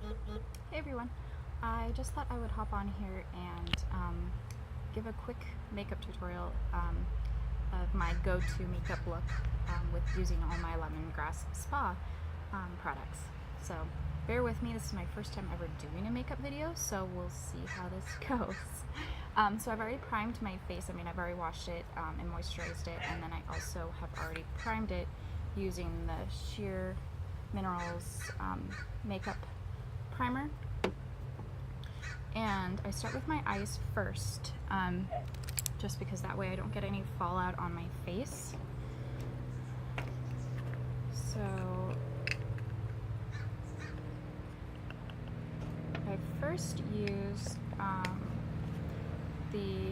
Hey everyone, I just thought I would hop on here and give a quick makeup tutorial of my go-to makeup look with using all my Lemongrass Spa products. So bear with me, this is my first time ever doing a makeup video, so we'll see how this goes. So I've already primed my face. I've already washed it and moisturized it, and then I also have already primed it using the Sheer Minerals makeup primer. And I start with my eyes first, just because that way I don't get any fallout on my face. So I first use the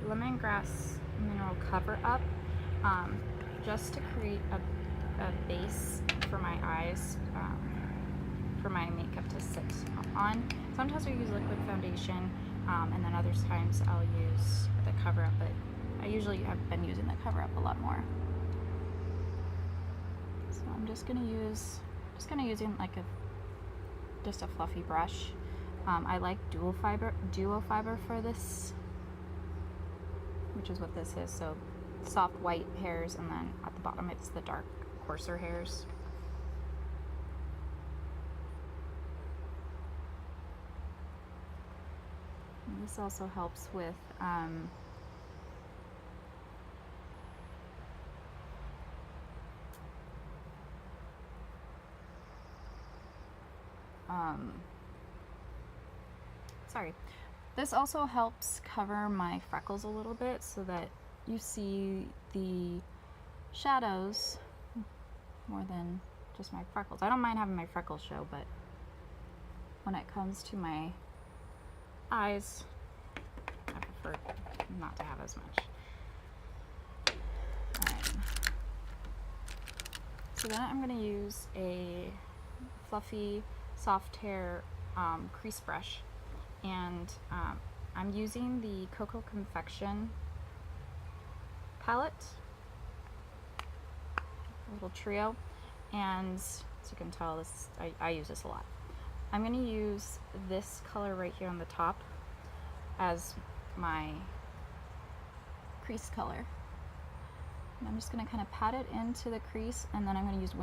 Lemongrass Mineral Cover Up just to create a base for my eyes, for my makeup to sit on. Sometimes I use liquid foundation, and then other times I'll use the Cover Up, but I usually have been using the Cover Up a lot more. So I'm just gonna use, using like just a fluffy brush. I like duo fiber for this, which is what this is. So soft white hairs, and then at the bottom it's the dark, coarser hairs. And this also helps with this also helps cover my freckles a little bit so that you see the shadows more than just my freckles. I don't mind having my freckles show, but when it comes to my eyes, I prefer not to have as much. So then I'm going to use a fluffy soft hair crease brush, and I'm using the Cocoa Confection palette, a little trio, and as you can tell, this I use this a lot. I'm going to use this color right here on the top as my crease color. And I'm just going to kind of pat it into the crease, and then I'm going to use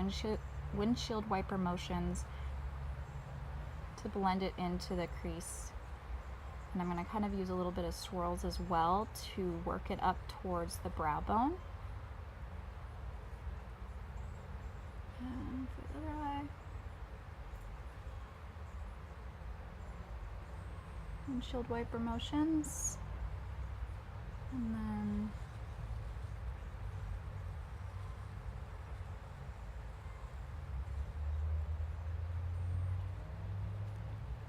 windshield wiper motions to blend it into the crease. And I'm going to kind of use a little bit of swirls as well to work it up towards the brow bone. And for the other eye, windshield wiper motions, and then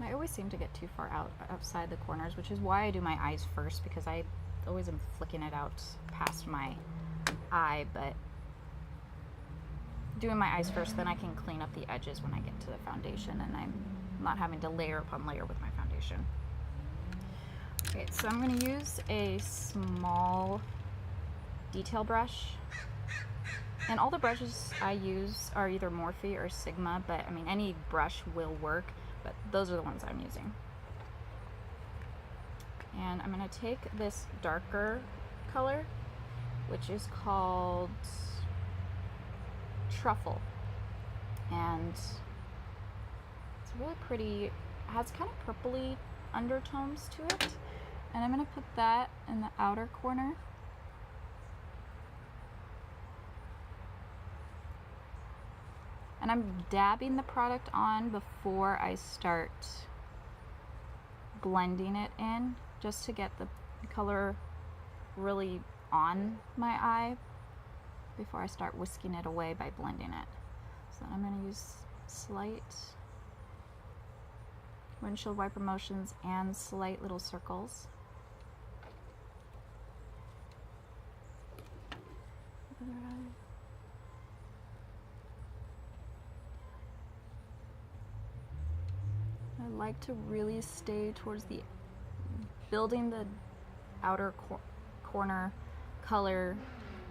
I always seem to get too far outside the corners, which is why I do my eyes first, because I always am flicking it out past my eye. But doing my eyes first, then I can clean up the edges when I get to the foundation, and I'm not having to layer upon layer with my foundation. Okay, so I'm going to use a small detail brush, and all the brushes I use are either Morphe or Sigma, but any brush will work, but those are the ones I'm using. And I'm going to take this darker color, which is called Truffle, and it's really pretty. It has kind of purpley undertones to it, and I'm going to put that in the outer corner. And I'm dabbing the product on before I start blending it in, just to get the color really on my eye before I start whisking it away by blending it. So I'm going to use slight windshield wiper motions and slight little circles. Other eye. I like to really stay towards the building the outer corner color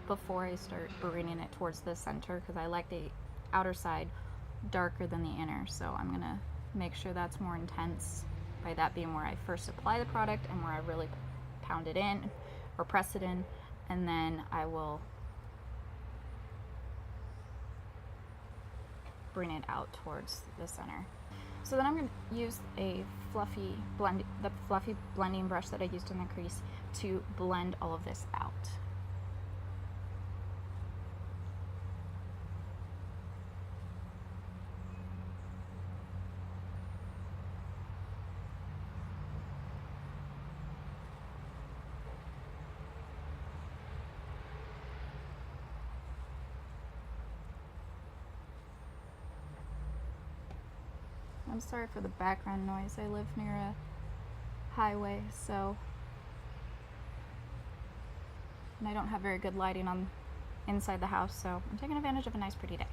before I start bringing it towards the center, because I like the outer side darker than the inner. So I'm gonna make sure that's more intense, by that being where I first apply the product and where I really pound it in or press it in, and then I will bring it out towards the center. So then I'm going to use the fluffy blending brush that I used in the crease to blend all of this out. I'm sorry for the background noise. I live near a highway, and I don't have very good lighting on inside the house, so I'm taking advantage of a nice pretty day.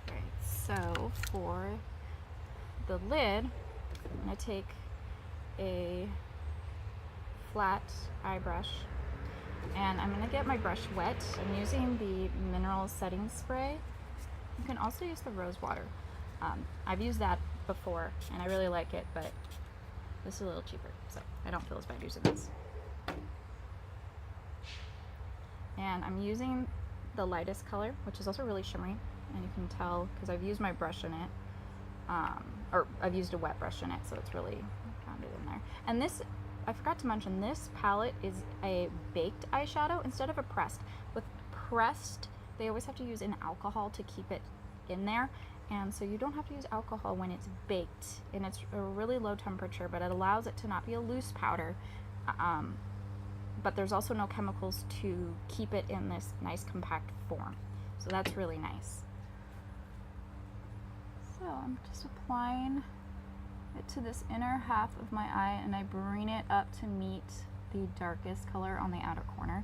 Right, so for the lid, I'm going to take a flat eye brush and I'm going to get my brush wet. I'm using the mineral setting spray. You can also use the rose water. I've used that before and I really like it, but this is a little cheaper, so I don't feel as bad using this. And I'm using the lightest color, which is also really shimmery, and you can tell because I've used my brush in it, or I've used a wet brush in it, so it's really pounded in there. And this, I forgot to mention, this palette is a baked eyeshadow instead of a pressed. With pressed, they always have to use an alcohol to keep it in there, and so you don't have to use alcohol when it's baked, and it's a really low temperature, but it allows it to not be a loose powder, but there's also no chemicals to keep it in this nice compact form, so that's really nice. So I'm just applying it to this inner half of my eye, and I bring it up to meet the darkest color on the outer corner.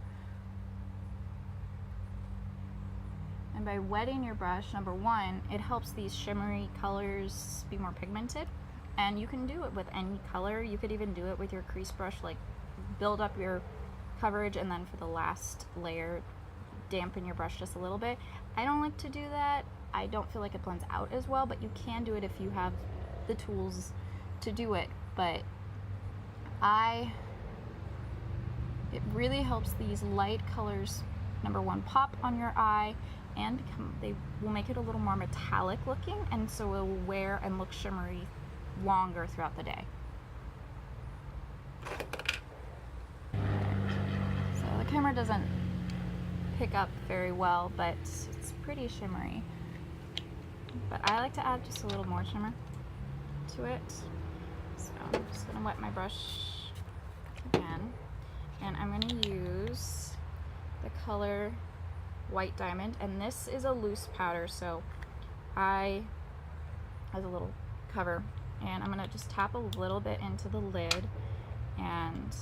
And by wetting your brush, number one, it helps these shimmery colors be more pigmented. And you can do it with any color. You could even do it with your crease brush, like build up your coverage and then for the last layer, dampen your brush just a little bit. I don't like to do that. I don't feel like it blends out as well, but you can do it if you have the tools to do it. But it really helps these light colors, number one, pop on your eye, and they will make it a little more metallic looking, and so it will wear and look shimmery longer throughout the day. So the camera doesn't pick up very well, but it's pretty shimmery. But I like to add just a little more shimmer to it. So I'm just gonna wet my brush again, and I'm gonna use the color White Diamond, and this is a loose powder, so has a little cover, and I'm gonna just tap a little bit into the lid and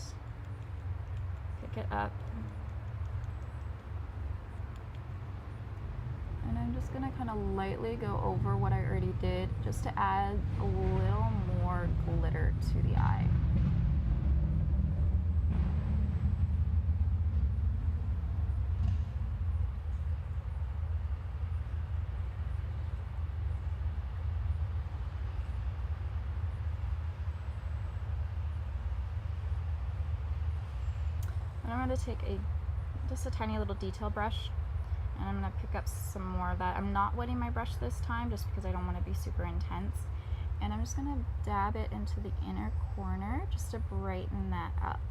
pick it up, and I'm just gonna kind of lightly go over what I already did just to add a little more glitter to the eye. And I'm going to take just a tiny little detail brush, and I'm going to pick up some more of that. I'm not wetting my brush this time just because I don't want to be super intense. And I'm just going to dab it into the inner corner just to brighten that up.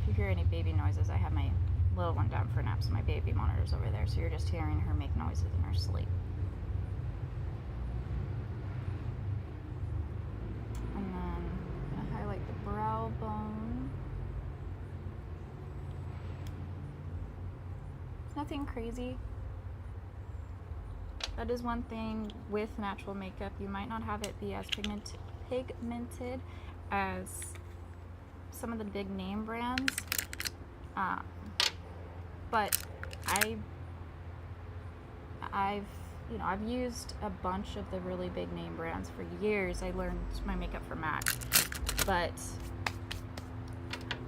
If you hear any baby noises, I have my little one down for a nap, so my baby monitor's over there, so you're just hearing her make noises in her sleep. Brow bone. It's nothing crazy. That is one thing with natural makeup. You might not have it be as pigmented as some of the big name brands, but I've used a bunch of the really big name brands for years. I learned my makeup from MAC. But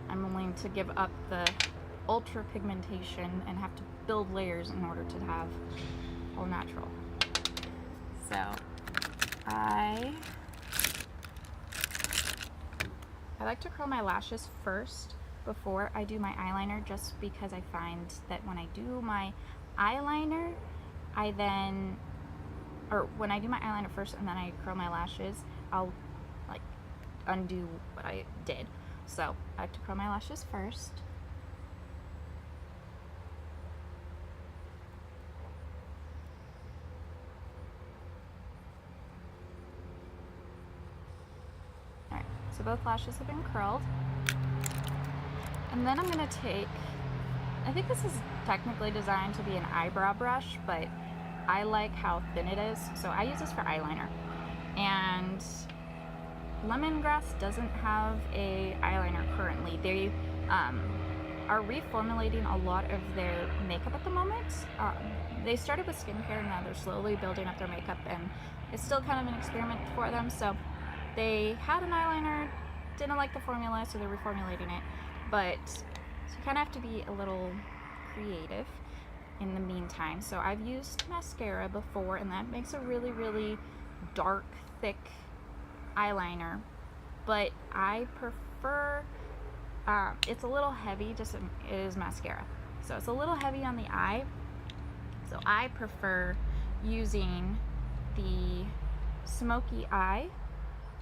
I'm willing to give up the ultra pigmentation and have to build layers in order to have all natural. So I like to curl my lashes first before I do my eyeliner, just because I find that when I do my eyeliner, when I do my eyeliner first and then I curl my lashes, I'll like undo what I did. So I like to curl my lashes first. Alright, so both lashes have been curled. And then I'm going to take, I think this is technically designed to be an eyebrow brush, but I like how thin it is, so I use this for eyeliner. And Lemongrass doesn't have a eyeliner currently. They are reformulating a lot of their makeup at the moment. They started with skincare, and now they're slowly building up their makeup, and it's still kind of an experiment for them. So they had an eyeliner, didn't like the formula, so they're reformulating it. But so you kind of have to be a little creative in the meantime. So I've used mascara before, and that makes a really, really dark, thick eyeliner. But I prefer, it's a little heavy, just it is mascara. So it's a little heavy on the eye. So I prefer using the Smoky Eye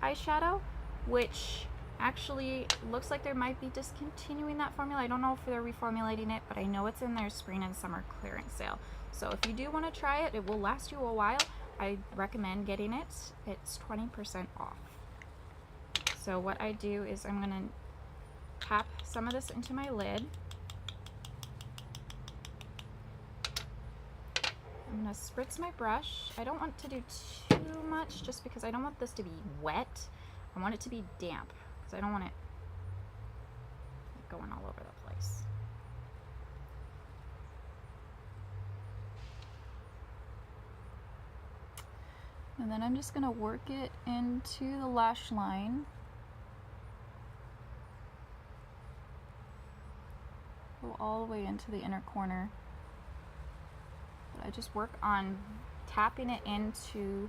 eyeshadow, which actually looks like they might be discontinuing that formula. I don't know if they're reformulating it, but I know it's in their spring and summer clearance sale. So if you do want to try it, it will last you a while. I recommend getting it. It's 20% off. So what I do is I'm going to tap some of this into my lid. I'm going to spritz my brush. I don't want to do too much just because I don't want this to be wet. I want it to be damp, because I don't want it going all over the place. And then I'm just going to work it into the lash line. Go all the way into the inner corner. But I just work on tapping it into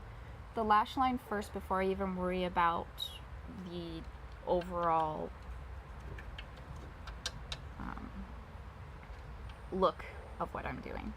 the lash line first before I even worry about the overall look of what I'm doing.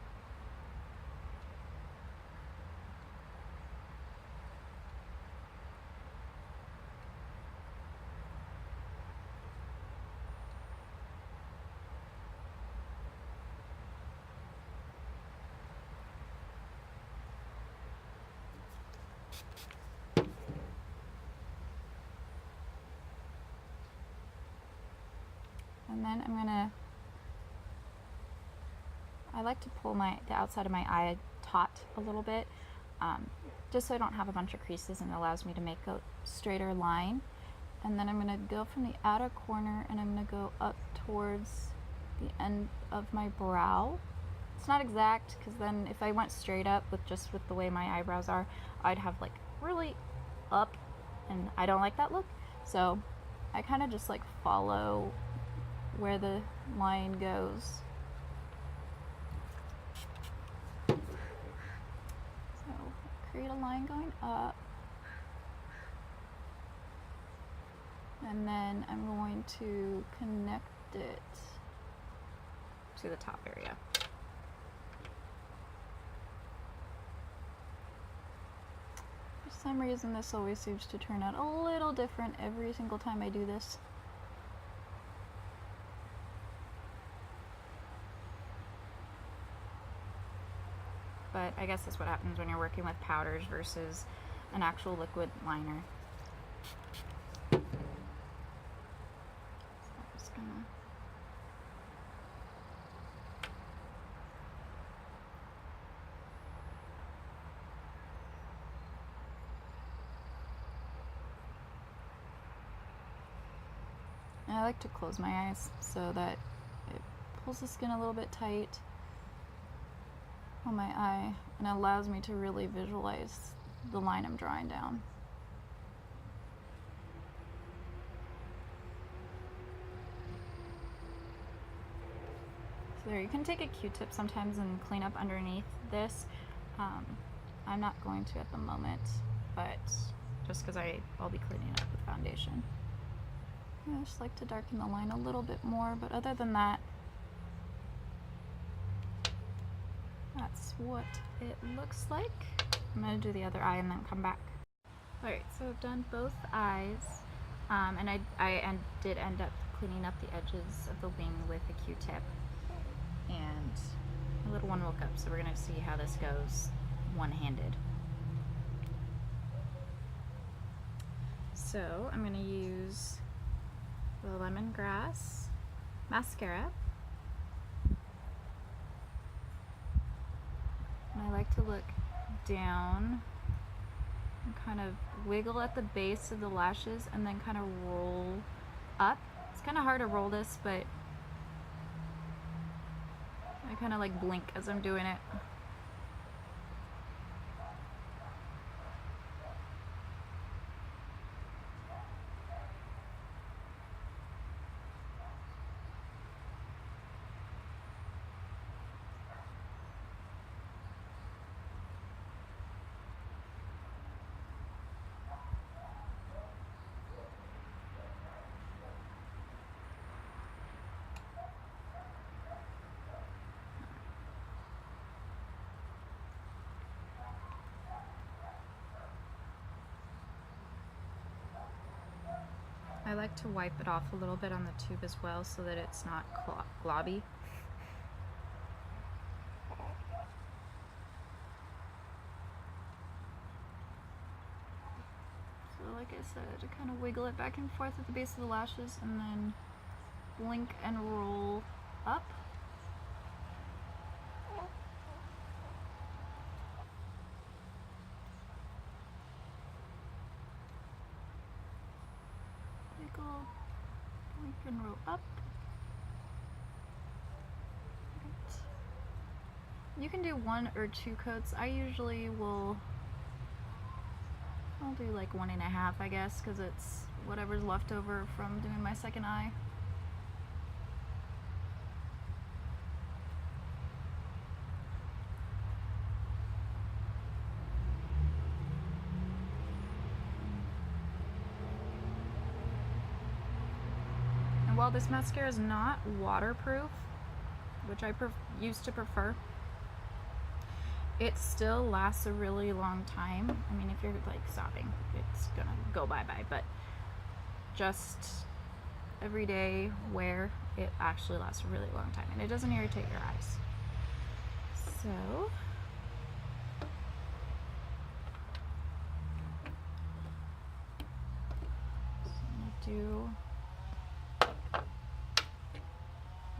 And then I like to pull the outside of my eye taut a little bit, just so I don't have a bunch of creases, and it allows me to make a straighter line. And then I'm going to go from the outer corner, and I'm going to go up towards the end of my brow. It's not exact, because then if I went straight up with the way my eyebrows are, I'd have like really up, and I don't like that look. So I kind of just like follow where the line goes. So create a line going up, and then I'm going to connect it to the top area. For some reason, this always seems to turn out a little different every single time I do this. But I guess that's what happens when you're working with powders versus an actual liquid liner. So I'm just gonna I like to close my eyes so that it pulls the skin a little bit tight on my eye and allows me to really visualize the line I'm drawing down. So there, you can take a Q-tip sometimes and clean up underneath this. I'm not going to at the moment, but just because I'll be cleaning up with foundation. I just like to darken the line a little bit more, but other than that, that's what it looks like. I'm going to do the other eye and then come back. Alright, so I've done both eyes, and I did end up cleaning up the edges of the wing with a Q-tip, and my little one woke up, so we're going to see how this goes one-handed. So I'm going to use the Lemongrass mascara, and I like to look down and kind of wiggle at the base of the lashes and then kind of roll up. It's kind of hard to roll this, but I kind of like blink as I'm doing it. I like to wipe it off a little bit on the tube as well so that it's not globby. So like I said, to kind of wiggle it back and forth at the base of the lashes and then blink and roll up. Wiggle, blink and roll up. Right. You can do 1 or 2 coats. I usually I'll do like 1.5, I guess, because it's whatever's left over from doing my second eye. And while this mascara is not waterproof, which I used to prefer, it still lasts a really long time. I mean, if you're like sobbing, it's gonna go bye-bye, but just everyday wear, it actually lasts a really long time, and it doesn't irritate your eyes. So I'm gonna do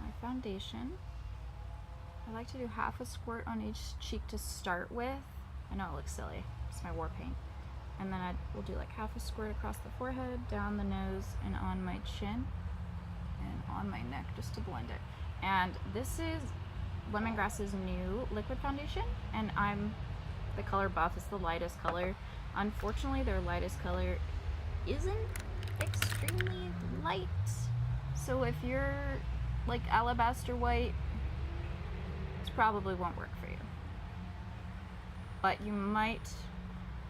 my foundation. I like to do half a squirt on each cheek to start with. I know it looks silly, it's my war paint. And then we'll do like half a squirt across the forehead, down the nose, and on my chin, and on my neck just to blend it. And this is Lemongrass's new liquid foundation, and I'm the color buff. It's the lightest color. Unfortunately, their lightest color isn't extremely light. So if you're like alabaster white, probably won't work for you, but you might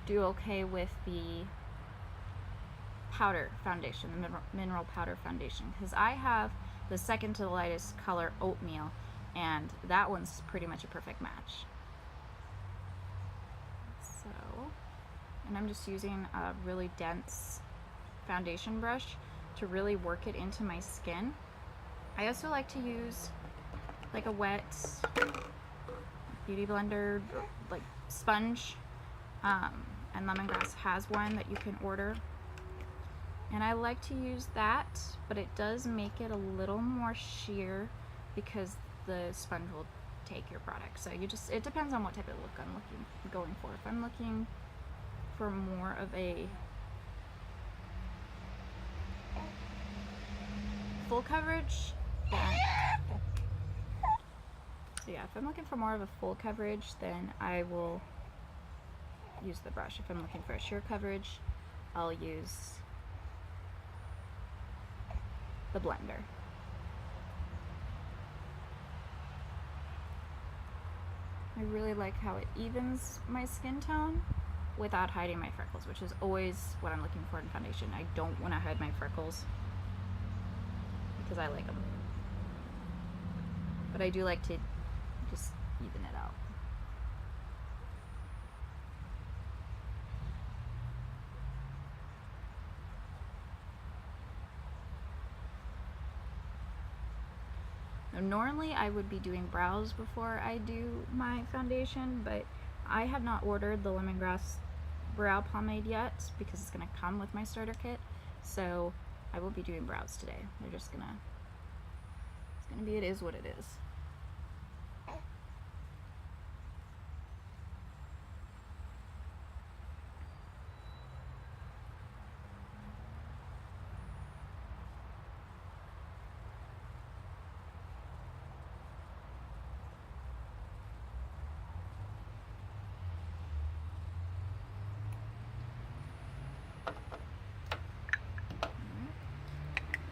do okay with the powder foundation, the mineral powder foundation, because I have the second to the lightest color, Oatmeal, and that one's pretty much a perfect match. So, and I'm just using a really dense foundation brush to really work it into my skin. I also like to use like a wet beauty blender, like sponge, and Lemongrass has one that you can order, and I like to use that, but it does make it a little more sheer because the sponge will take your product. So it depends on what type of look I'm going for. If I'm looking for more of a full coverage, so yeah, if I'm looking for more of a full coverage, then I will use the brush. If I'm looking for a sheer coverage, I'll use the blender. I really like how it evens my skin tone without hiding my freckles, which is always what I'm looking for in foundation. I don't want to hide my freckles because I like them. But I do like to just even it out. Now, normally I would be doing brows before I do my foundation, but I have not ordered the Lemongrass brow pomade yet because it's going to come with my starter kit. So I will be doing brows today. They're just gonna, it's gonna be, it is what it is.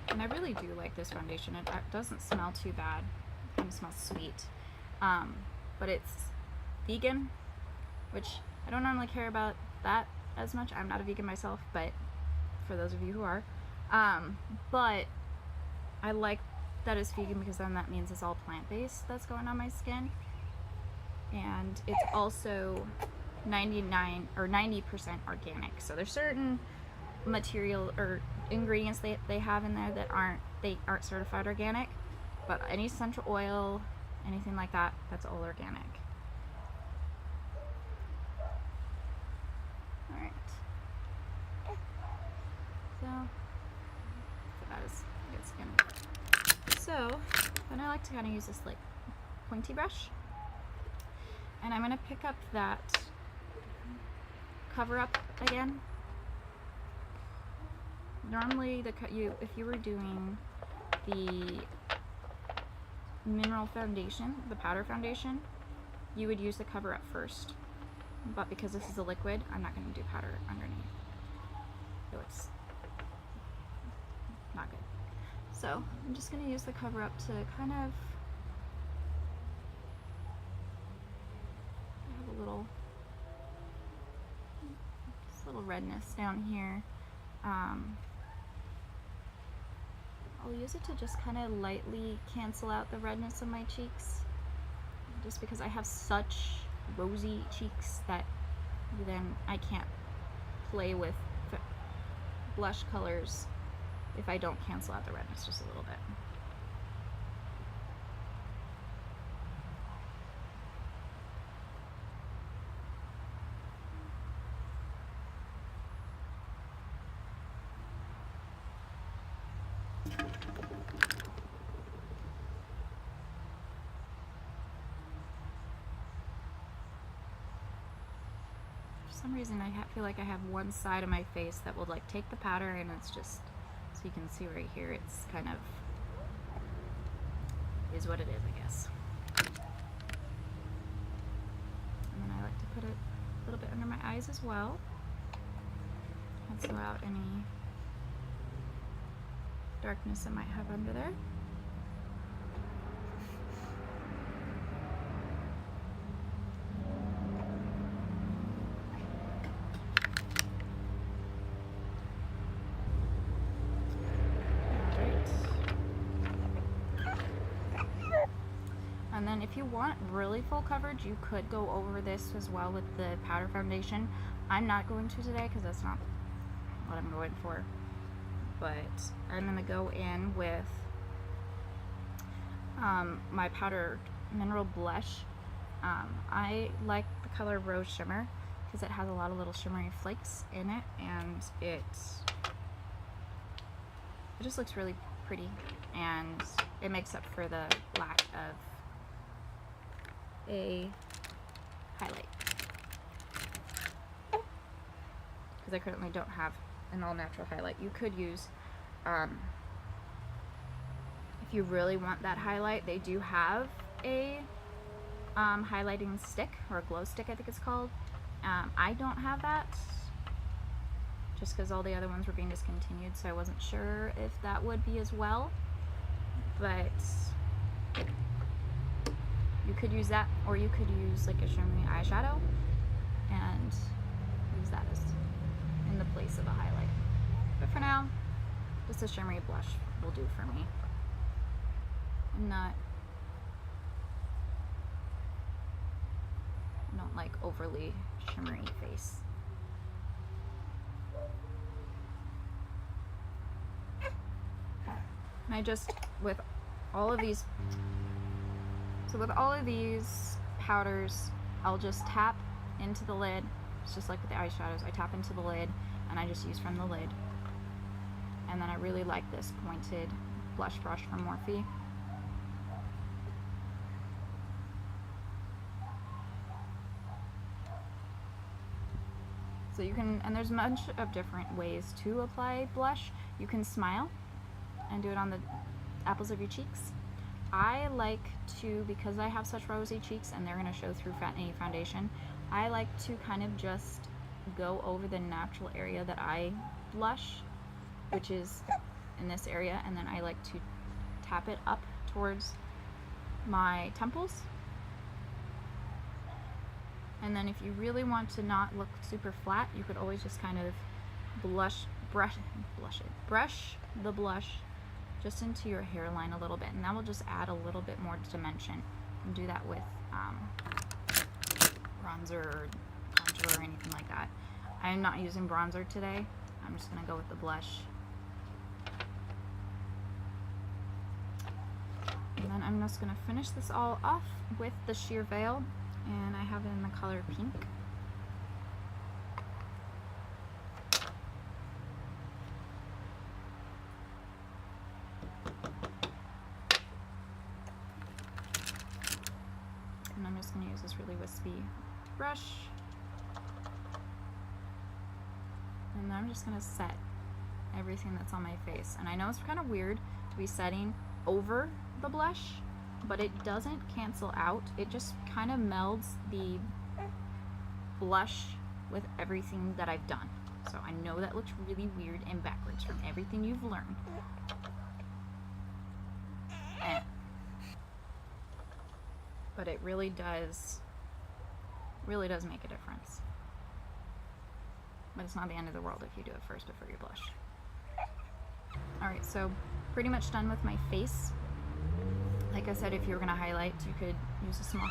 And I really do like this foundation. It doesn't smell too bad. It kind of smells sweet. But it's vegan, which I don't normally care about that as much. I'm not a vegan myself, but for those of you who are. But I like that it's vegan because then that means it's all plant-based that's going on my skin. And it's also 99 or 90% organic. So there's certain material or ingredients they have in there that aren't certified organic, but any essential oil, anything like that, that's all organic. All right. So that is good skin. So then I like to kind of use this like pointy brush, and I'm gonna pick up that cover up again. Normally, if you were doing the mineral foundation, the powder foundation, you would use the cover up first. But because this is a liquid, I'm not going to do powder underneath. So it's not good. So I'm just going to use the cover up to kind of have a little redness down here. I'll use it to just kind of lightly cancel out the redness of my cheeks, just because I have such rosy cheeks that then I can't play with blush colors if I don't cancel out the redness just a little bit. For some reason I feel like I have one side of my face that will like take the powder, and it's just, so you can see right here, it's kind of is what it is, I guess. And then I like to put it a little bit under my eyes as well, cancel out any darkness I might have under there. And then if you want really full coverage, you could go over this as well with the powder foundation. I'm not going to today because that's not what I'm going for. But I'm going to go in with my powdered mineral blush. I like the color Rose Shimmer because it has a lot of little shimmery flakes in it, and it just looks really pretty, and it makes up for the lack of a highlight, because I currently don't have an all-natural highlight. You could use, if you really want that highlight, they do have a highlighting stick, or a glow stick I think it's called. I don't have that just because all the other ones were being discontinued, so I wasn't sure if that would be as well, but you could use that, or you could use like a shimmery eyeshadow and use that as in the place of a highlight. But for now, just a shimmery blush will do for me. I don't like overly shimmery face. And I just, with all of these powders, I'll just tap into the lid. It's just like with the eyeshadows. I tap into the lid and I just use from the lid. And then I really like this pointed blush brush from Morphe. So you can, and there's a bunch of different ways to apply blush. You can smile and do it on the apples of your cheeks. I like to, because I have such rosy cheeks and they're going to show through any foundation, I like to kind of just go over the natural area that I blush, which is in this area, and then I like to tap it up towards my temples. And then if you really want to not look super flat, you could always just kind of brush the blush just into your hairline a little bit, and that will just add a little bit more dimension. You can do that with bronzer or contour or anything like that. I'm not using bronzer today. I'm just going to go with the blush. And then I'm just going to finish this all off with the sheer veil, and I have it in the color pink. And I'm just going to use this really wispy brush. And then I'm just going to set everything that's on my face. And I know it's kind of weird to be setting over the blush, but it doesn't cancel out. It just kind of melds the blush with everything that I've done. So I know that looks really weird and backwards from everything you've learned. But it really does make a difference. But it's not the end of the world if you do it first before you blush. Alright, so pretty much done with my face. Like I said, if you were going to highlight, you could use a small...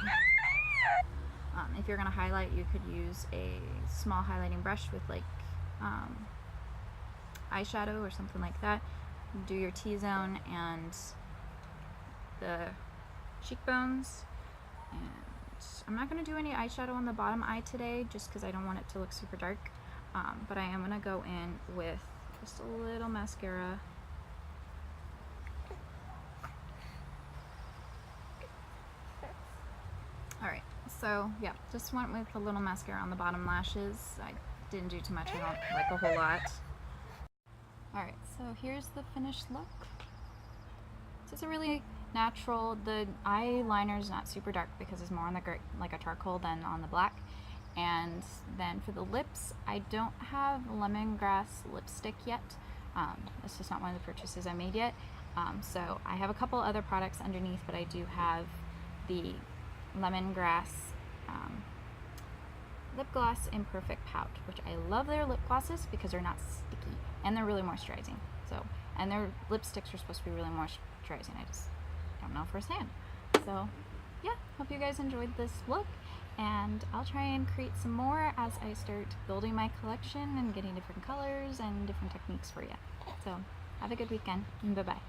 if you're going to highlight, you could use a small highlighting brush with like eyeshadow or something like that. Do your T-zone and the cheekbones. And I'm not going to do any eyeshadow on the bottom eye today just because I don't want it to look super dark. But I am going to go in with just a little mascara. Alright, so yeah, just went with a little mascara on the bottom lashes. I didn't do too much, I don't like a whole lot. Alright, so here's the finished look. So it's a really natural, the eyeliner is not super dark because it's more on the like a charcoal than on the black. And then for the lips, I don't have lemongrass lipstick yet. It's just not one of the purchases I made yet. So I have a couple other products underneath, but I do have the Lemongrass lip gloss in Perfect Pout, which I love their lip glosses because they're not sticky and they're really moisturizing. So, and their lipsticks are supposed to be really moisturizing. I just don't know firsthand. So yeah, hope you guys enjoyed this look, and I'll try and create some more as I start building my collection and getting different colors and different techniques for you. So have a good weekend, and bye-bye.